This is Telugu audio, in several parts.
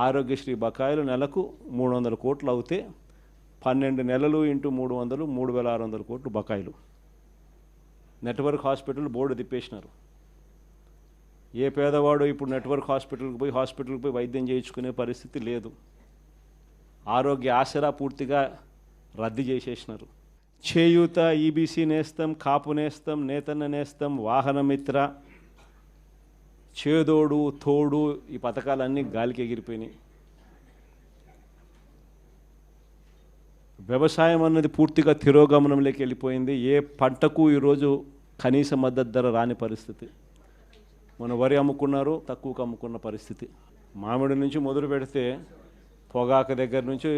ఆరోగ్యశ్రీ బకాయిలు నెలకు 300 కోట్లు అవుతే 12 నెలలు ఇంటూ 300 3600 కోట్లు బకాయిలు. నెట్వర్క్ హాస్పిటల్ బోర్డు తిప్పేసినారు. ఏ పేదవాడు ఇప్పుడు నెట్వర్క్ హాస్పిటల్కి పోయి వైద్యం చేయించుకునే పరిస్థితి లేదు. ఆరోగ్య ఆసరా పూర్తిగా రద్దు చేసేసినారు. చేయూత, ఈబీసీ నేస్తం, కాపు నేస్తం, నేతన్న నేస్తం, వాహనమిత్ర, చేదోడు తోడు, ఈ పథకాలన్నీ గాలికి ఎగిరిపోయినాయి. వ్యవసాయం అన్నది పూర్తిగా తిరోగమనంలోకి వెళ్ళిపోయింది. ఏ పంటకు ఈరోజు కనీస మద్దతు ధర రాని పరిస్థితి. మన వరి అమ్ముకున్నారు, తక్కువకు అమ్ముకున్న పరిస్థితి. మామిడి నుంచి మొదలు పెడితే పొగాకు దగ్గర నుంచి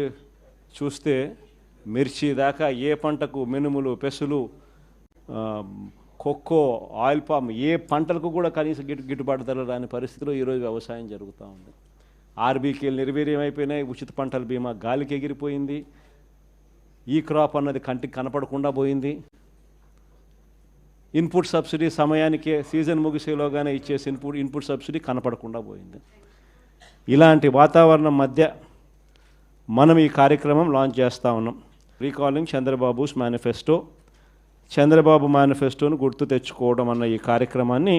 చూస్తే మిర్చి దాకా ఏ పంటకు, మినుములు, పెసులు, కొక్కో, ఆయిల్ పామ్, ఏ పంటలకు కూడా కనీస గిట్టుబాటు ధర రాని పరిస్థితిలో ఈరోజు వ్యవసాయం జరుగుతూ ఉంది. ఆర్బీకేలు నిర్వీర్యం అయిపోయినాయి. ఉచిత పంటల బీమా గాలికి ఎగిరిపోయింది. ఈ క్రాప్ అన్నది కంటికి కనపడకుండా పోయింది. ఇన్పుట్ సబ్సిడీ సమయానికే సీజన్ ముగిసేలోగానే ఇచ్చేసి ఇన్పుట్ సబ్సిడీ కనపడకుండా పోయింది. ఇలాంటి వాతావరణం మధ్య మనం ఈ కార్యక్రమం లాంచ్ చేస్తూ ఉన్నాం. రీకాలింగ్ చంద్రబాబుస్ మేనిఫెస్టో, చంద్రబాబు మేనిఫెస్టోను గుర్తు తెచ్చుకోవడం అన్న ఈ కార్యక్రమాన్ని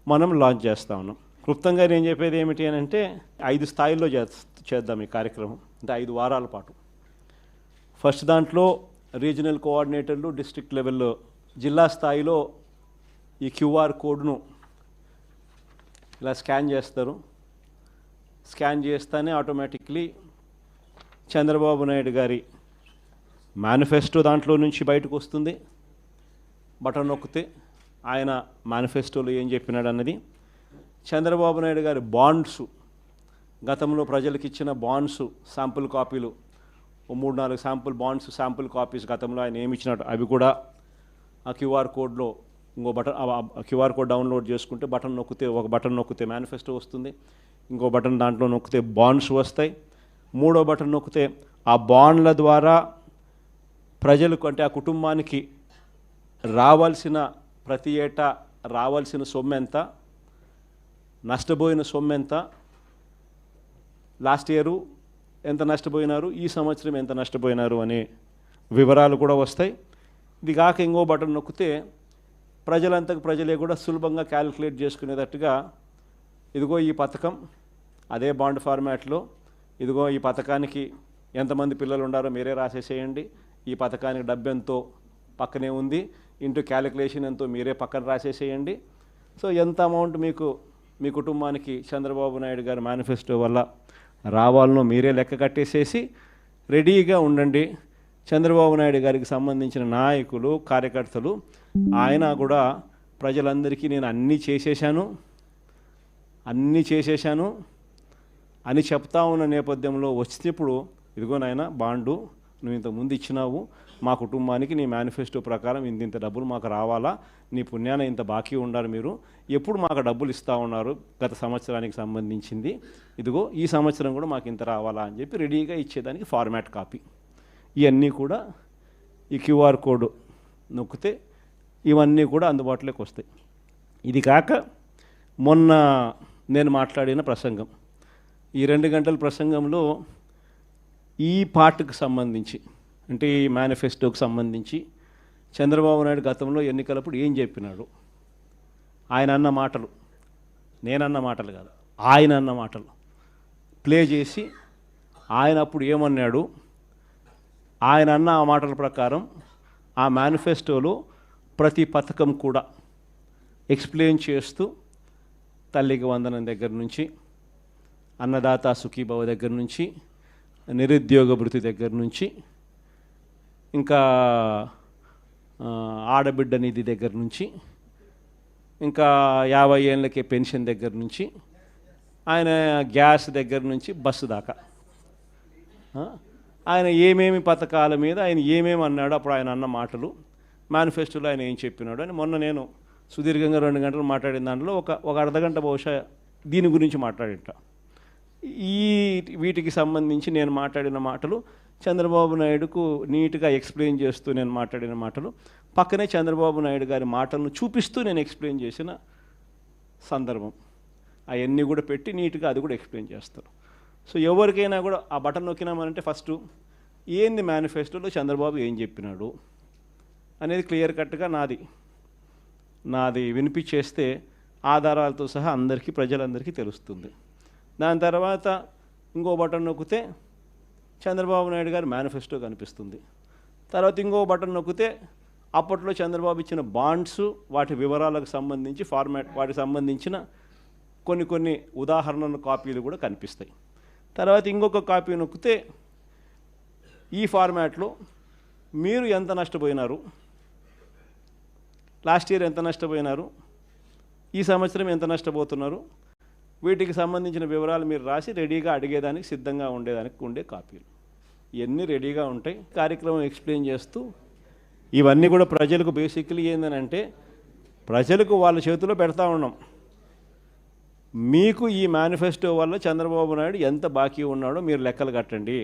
మనం లాంచ్ చేస్తూ ఉన్నాం. క్లుప్తంగా నేను చెప్పేది ఏమిటి అని అంటే 5 స్థాయిల్లో చేద్దాం ఈ కార్యక్రమం. అంటే 5 వారాల పాటు. ఫస్ట్ దాంట్లో రీజనల్ కోఆర్డినేటర్లు, డిస్ట్రిక్ట్ లెవెల్లో, జిల్లా స్థాయిలో ఈ క్యూఆర్ కోడ్ను ఇలా స్కాన్ చేస్తారు. స్కాన్ చేస్తేనే ఆటోమేటిక్లీ చంద్రబాబు నాయుడు గారి మేనిఫెస్టో దాంట్లో నుంచి బయటకు వస్తుంది. బటన్ నొక్కితే ఆయన మేనిఫెస్టోలో ఏం చెప్పినాడు అన్నది. చంద్రబాబు నాయుడు గారి బాండ్స్, గతంలో ప్రజలకు ఇచ్చిన బాండ్స్ శాంపుల్ కాపీలు, 3-4 శాంపుల్ బాండ్స్, శాంపుల్ కాపీస్ గతంలో ఆయన ఏమి ఇచ్చినట్టు అవి కూడా ఆ క్యూఆర్ కోడ్లో ఇంకో బటన్, క్యూఆర్ కోడ్ డౌన్లోడ్ చేసుకుంటే ఒక బటన్ నొక్కితే మేనిఫెస్టో వస్తుంది. ఇంకో బటన్ దాంట్లో నొక్కితే బాండ్స్ వస్తాయి. 3వ బటన్ నొక్కితే ఆ బాండ్ల ద్వారా ప్రజలకు, అంటే ఆ కుటుంబానికి రావాల్సిన, ప్రతి ఏటా రావాల్సిన సొమ్ము ఎంత, నష్టపోయిన సొమ్ము ఎంత, లాస్ట్ ఇయరు ఎంత నష్టపోయినారు, ఈ సంవత్సరం ఎంత నష్టపోయినారు అనే వివరాలు కూడా వస్తాయి. ఇది కాక ఇంకో బటన్ నొక్కితే ప్రజలే కూడా సులభంగా క్యాలిక్యులేట్ చేసుకునేటట్టుగా, ఇదిగో ఈ పథకం అదే బాండ్ ఫార్మాట్లో, ఇదిగో ఈ పథకానికి ఎంతమంది పిల్లలు ఉండారో మీరే రాసేసేయండి, ఈ పథకానికి డబ్బు ఎంతో పక్కనే ఉంది, ఇంటూ క్యాలిక్యులేషన్ ఎంతో మీరే పక్కన రాసేసేయండి. సో ఎంత అమౌంట్ మీకు మీ కుటుంబానికి చంద్రబాబు నాయుడు గారి మేనిఫెస్టో వల్ల రావాలనో మీరే లెక్క కట్టేసేసి రెడీగా ఉండండి. చంద్రబాబు నాయుడు గారికి సంబంధించిన నాయకులు, కార్యకర్తలు, ఆయన కూడా ప్రజలందరికీ నేను అన్నీ చేసేశాను అని చెప్తా ఉన్న నేపథ్యంలో వచ్చినప్పుడు, ఇదిగో నాయన బాండు నువ్వు ఇంత ముందు ఇచ్చినావు, మా కుటుంబానికి నీ మేనిఫెస్టో ప్రకారం ఇంత డబ్బులు మాకు రావాలా, నీ పుణ్యాన ఇంత బాకీ ఉండాలి, మీరు ఎప్పుడు మాకు డబ్బులు ఇస్తూ ఉన్నారు గత సంవత్సరానికి సంబంధించింది, ఇదిగో ఈ సంవత్సరం కూడా మాకు ఇంత రావాలా అని చెప్పి రెడీగా ఇచ్చేదానికి ఫార్మాట్ కాపీ. ఇవన్నీ కూడా ఈ క్యూఆర్ కోడ్ నొక్కితే ఇవన్నీ కూడా అందుబాటులోకి వస్తాయి. ఇది కాక మొన్న నేను మాట్లాడిన ప్రసంగం, ఈ 2 గంటల ప్రసంగంలో ఈ పార్ట్కి సంబంధించి, అంటే ఈ మేనిఫెస్టోకి సంబంధించి చంద్రబాబు నాయుడు గతంలో ఎన్నికలప్పుడు ఏం చెప్పినాడు, ఆయన అన్న మాటలు, నేనన్న మాటలు కాదు, ఆయన అన్న మాటలు ప్లే చేసి ఆయన అప్పుడు ఏమన్నాడు, ఆయన అన్న ఆ మాటల ప్రకారం ఆ మేనిఫెస్టోలో ప్రతి పథకం కూడా ఎక్స్ప్లెయిన్ చేస్తూ, తల్లికి వందనం దగ్గర నుంచి, అన్నదాత సుఖీభవ దగ్గర నుంచి, నిరుద్యోగ భృతి దగ్గర నుంచి, ఇంకా ఆడబిడ్డ నిధి దగ్గర నుంచి, ఇంకా 50 ఏళ్ళకే పెన్షన్ దగ్గర నుంచి, ఆయన గ్యాస్ దగ్గర నుంచి బస్సు దాకా ఆయన ఏమేమి పథకాల మీద ఆయన ఏమేమి అన్నాడు, అప్పుడు ఆయన అన్న మాటలు, మేనిఫెస్టోలో ఆయన ఏం చెప్పినాడు అని మొన్న నేను సుదీర్ఘంగా 2 గంటలు మాట్లాడిన దాంట్లో ఒక అర్ధగంట బహుశా దీని గురించి మాట్లాడింట. వీటికి సంబంధించి నేను మాట్లాడిన మాటలు చంద్రబాబు నాయుడుకు నీట్గా ఎక్స్ప్లెయిన్ చేస్తూ నేను మాట్లాడిన మాటలు, పక్కనే చంద్రబాబు నాయుడు గారి మాటలను చూపిస్తూ నేను ఎక్స్ప్లెయిన్ చేసిన సందర్భం, అవన్నీ కూడా పెట్టి నీట్గా అది కూడా ఎక్స్ప్లెయిన్ చేస్తారు. సో ఎవరికైనా కూడా ఆ బటన్ నొక్కినామనంటే ఫస్ట్ ఏంది మేనిఫెస్టోలో చంద్రబాబు ఏం చెప్పినాడు అనేది క్లియర్ కట్గా నాది వినిపించేస్తే ఆధారాలతో సహా అందరికీ ప్రజలందరికీ తెలుస్తుంది. దాని తర్వాత ఇంకో బటన్ నొక్కితే చంద్రబాబు నాయుడు గారి మేనిఫెస్టో కనిపిస్తుంది. తర్వాత ఇంకో బటన్ నొక్కితే అప్పట్లో చంద్రబాబు ఇచ్చిన బాండ్స్ వాటి వివరాలకు సంబంధించి వాటికి సంబంధించిన కొన్ని ఉదాహరణల కాపీలు కూడా కనిపిస్తాయి. తర్వాత ఇంకొక కాపీ నొక్కితే ఈ ఫార్మాట్లో మీరు ఎంత నష్టపోయినారు, లాస్ట్ ఇయర్ ఎంత నష్టపోయినారు, ఈ సంవత్సరం ఎంత నష్టపోతున్నారు, వీటికి సంబంధించిన వివరాలు మీరు రాసి రెడీగా అడిగేదానికి సిద్ధంగా ఉండే కాపీలు ఇవన్నీ రెడీగా ఉంటాయి. కార్యక్రమం ఎక్స్ప్లెయిన్ చేస్తూ ఇవన్నీ కూడా ప్రజలకు బేసిక్లీ ఏంటంటే ప్రజలకు వాళ్ళ చేతిలో పెడతా ఉన్నాం. మీకు ఈ మేనిఫెస్టో వల్ల చంద్రబాబు నాయుడు ఎంత బాకీ ఉన్నాడో మీరు లెక్కలు కట్టండి.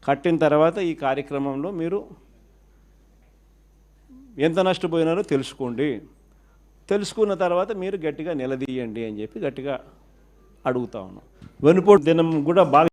కట్టిన తర్వాత ఈ కార్యక్రమంలో మీరు ఎంత నష్టపోయినారో తెలుసుకోండి. తెలుసుకున్న తర్వాత మీరు గట్టిగా నిలదీయండి అని చెప్పి గట్టిగా అడుగుతా ఉన్నాం. వెనుపోటు దినం కూడా బాగా